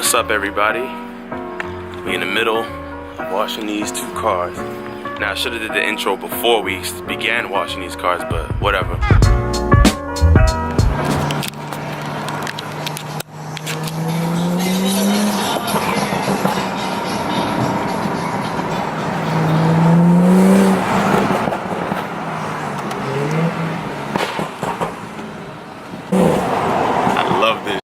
What's up, everybody? We in the middle of washing these two cars. Now I should have did the intro before we began washing these cars, but whatever. I love this.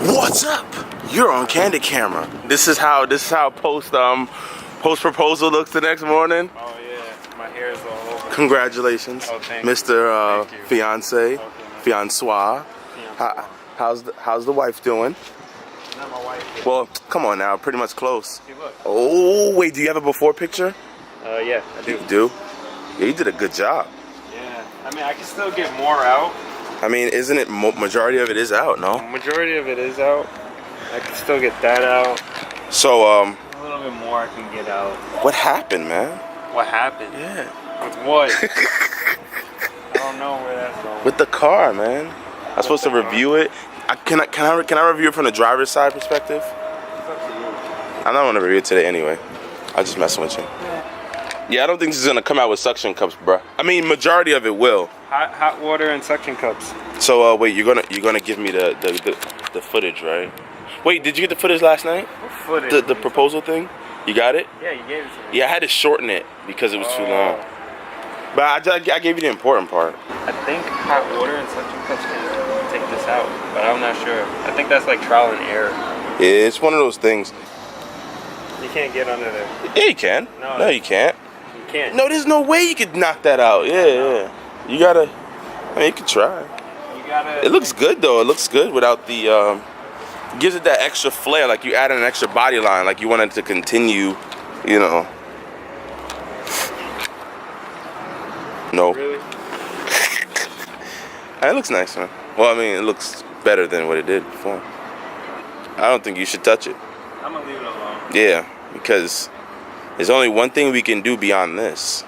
What's up? You're on Candid Camera. This is how post proposal looks the next morning. Oh yeah, my hair is all over. Congratulations, oh, Mr. Fiance, okay, fiançois. How's the wife doing? Not my wife. Well, come on now, pretty much close. See, look. Oh wait, do you have a before picture? Yeah, I do. You do? Yeah, you did a good job. Yeah, I mean I can still get more out. I mean, isn't it majority of it is out? No. Majority of it is out. I can still get that out. So a little bit more I can get out. what happened, man? What happened? Yeah. With what? I don't know where that's going. With the car, man. I'm supposed to review it. Can I review it from the driver's side perspective? It's up to you. I'm not gonna review it today anyway. I'll just mess with you. Yeah, I don't think this is gonna come out with suction cups, bruh. I mean, majority of it will. Hot water and suction cups. So wait, you're gonna give me the footage, right? Wait, did you get the footage last night? What footage? The proposal thing? You got it? Yeah, you gave it to me. Yeah, I had to shorten it because it was too long. But I gave you the important part. I think hot water and suction cups can take this out, but I'm not sure. I think that's like trial and error. Yeah, it's one of those things. You can't get under there. Yeah, you can. No, you can't. You can't. No, there's no way you could knock that out. Yeah. You gotta. I mean, you can try. You gotta. It looks good though. It looks good without the. Gives it that extra flair, like you added an extra body line, like you wanted to continue, you know. No. Really? It looks nice, man. Well, I mean, it looks better than what it did before. I don't think you should touch it. I'm gonna leave it alone. Yeah, because there's only one thing we can do beyond this,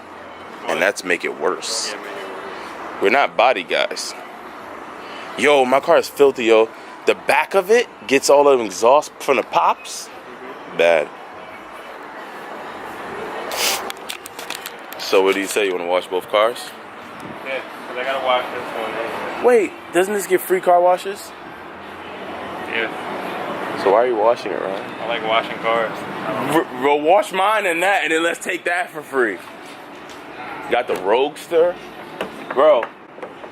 and that's make it worse. Yeah, make it worse. We're not body guys. Yo, my car is filthy, yo. The back of it gets all the exhaust from the pops. Bad. So what do you say? You want to wash both cars? Yeah, because I gotta wash this one anyway. Wait, doesn't this get free car washes? Yeah. So why are you washing it, Ryan? I like washing cars. Well, wash mine and that, and then let's take that for free. Got the Roadster? Bro,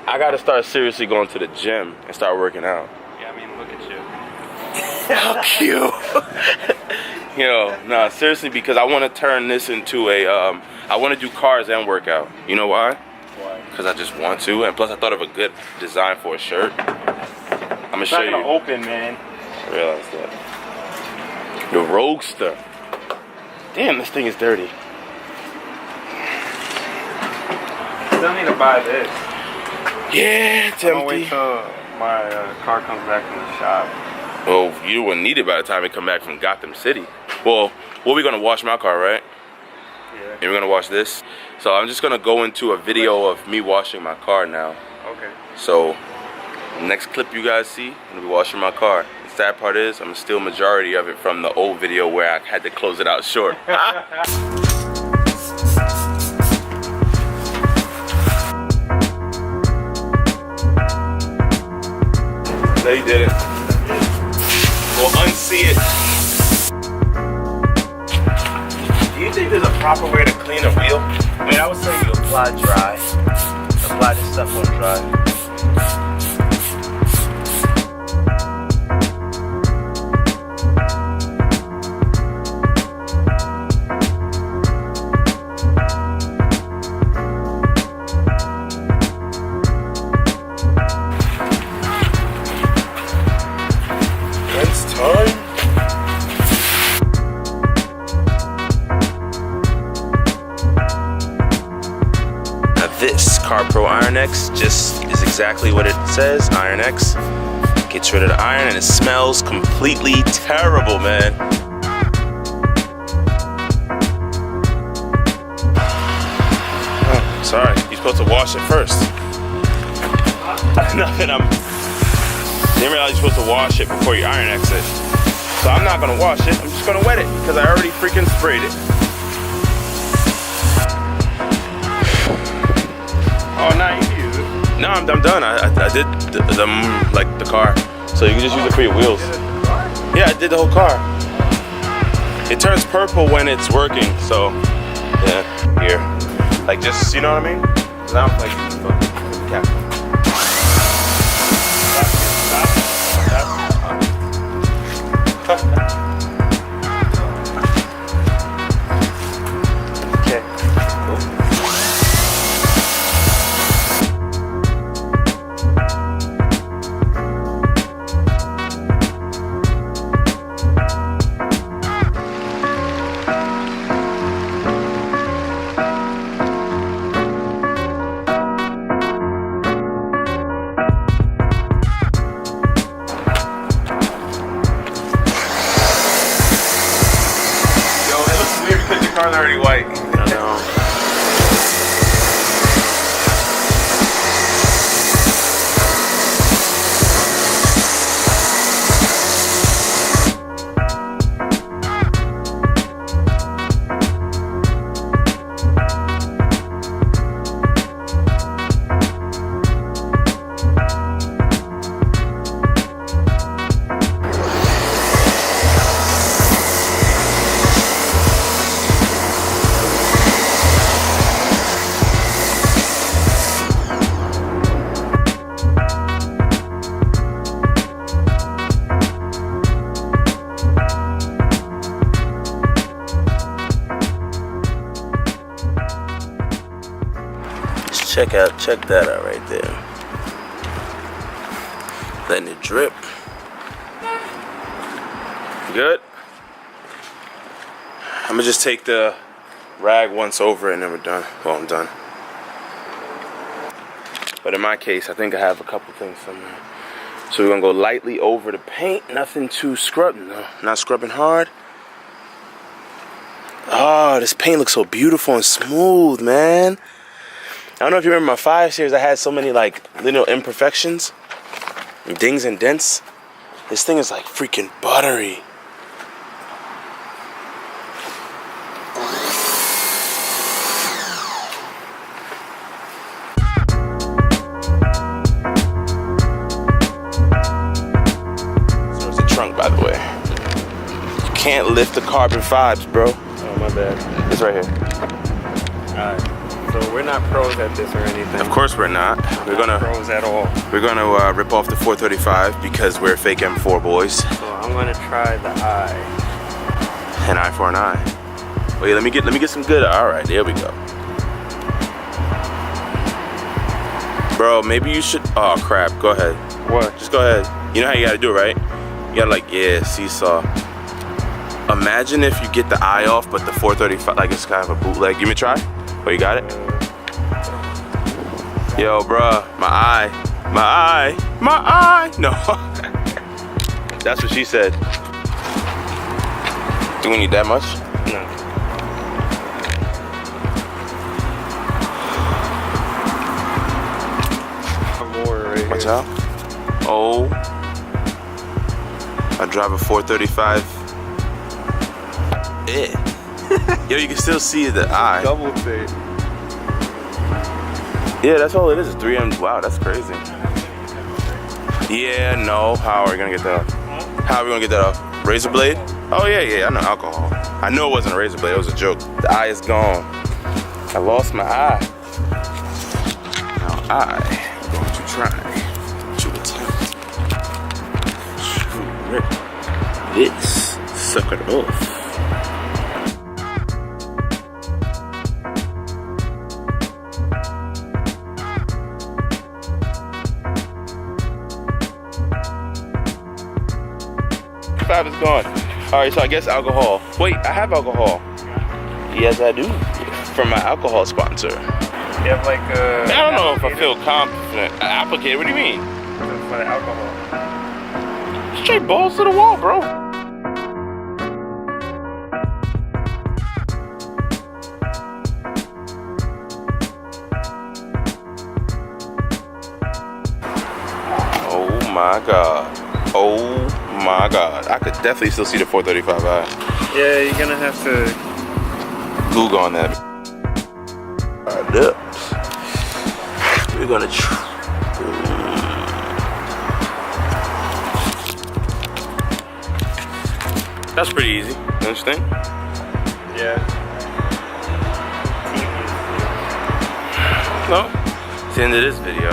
I gotta start seriously going to the gym and start working out. Yeah, I mean, look at you. How cute. Yo, nah, seriously, because I want to turn this into a, I want to do cars and workout. You know why? Why? Because I just want to, and plus I thought of a good design for a shirt. I'm gonna It's show not you. gonna open, man. I realized that. The Roadster. Damn, this thing is dirty. Still need to buy this. Yeah, it's I'm gonna empty. wait till my car comes back from the shop. Well, you wouldn't need it by the time it come back from Gotham City. Well, we're gonna wash my car, right? Yeah. And we're gonna wash this. So I'm just gonna go into a video of me washing my car now. Okay. So next clip you guys see, I'm gonna be washing my car. The sad part is I'm gonna steal majority of it from the old video where I had to close it out short. No, you didn't. We'll unsee it. Do you think there's a proper way to clean a wheel? I mean, I would say you apply dry. Apply this stuff on dry. It's time. Now this Car Pro Iron X just is exactly what it says. Iron X gets rid of the iron and it smells completely terrible, man. Oh, sorry, you're supposed to wash it first. Nothing, didn't realize you're supposed to wash it before you iron X it. So I'm not gonna wash it, I'm just gonna wet it because I already freaking sprayed it. Oh, now you can use it. No, I'm done. I did the car. So you can just use it for your wheels. Yeah, I did the whole car. It turns purple when it's working, so yeah, here. Like just, you know what I mean? Now I'm like, cap. Okay. Cool. Car's already white. I know. Check that out right there. Letting it drip. Good. I'm gonna just take the rag once over it and then we're done. Well, I'm done. But in my case, I think I have a couple things somewhere. So we're gonna go lightly over the paint. Nothing too scrubbing, no. Not scrubbing hard. Oh, this paint looks so beautiful and smooth, man. I don't know if you remember my 5 Series, I had so many like little imperfections, dings and dents. This thing is like freaking buttery. So it's the trunk, by the way. You can't lift the carbon fibers, bro. Oh, my bad. It's right here. Alright. So we're not pros at this or anything. Of course we're not. We're not pros at all. We're gonna rip off the 435 because we're fake M4 boys. So I'm gonna try the eye. An eye for an eye. Wait, let me get some good. All right, there we go. Bro, maybe you should. Oh crap! Go ahead. What? Just go ahead. You know how you gotta do it, right? You gotta like, yeah, seesaw. Imagine if you get the eye off, but the 435 like it's kind of a bootleg. Give me a try. Oh, you got it? Yo, bruh, my eye. No. That's what she said. Do we need that much? No. More right here. Watch out. Oh. I drive a 435. Yo, you can still see the eye. Double tape. Yeah, that's all it is. 3M. Wow, that's crazy. Yeah, no. How are we gonna get that off? How are we gonna get that off? Razor blade? Oh yeah, I know alcohol. I know it wasn't a razor blade. It was a joke. The eye is gone. I lost my eye. Now I'm going to try to attempt to rip this sucker off. 435 is gone. All right, so I guess alcohol. Wait, I have alcohol. Yes, I do. From my alcohol sponsor. You have like a... I don't know if I feel confident. Applicator, what do you mean? For the alcohol. Straight balls to the wall, bro. Oh my god. Oh my god. I could definitely still see the 435i. Yeah, you're gonna have to... Google on that. We're gonna try. That's pretty easy. You understand? Yeah. No. It's the end of this video.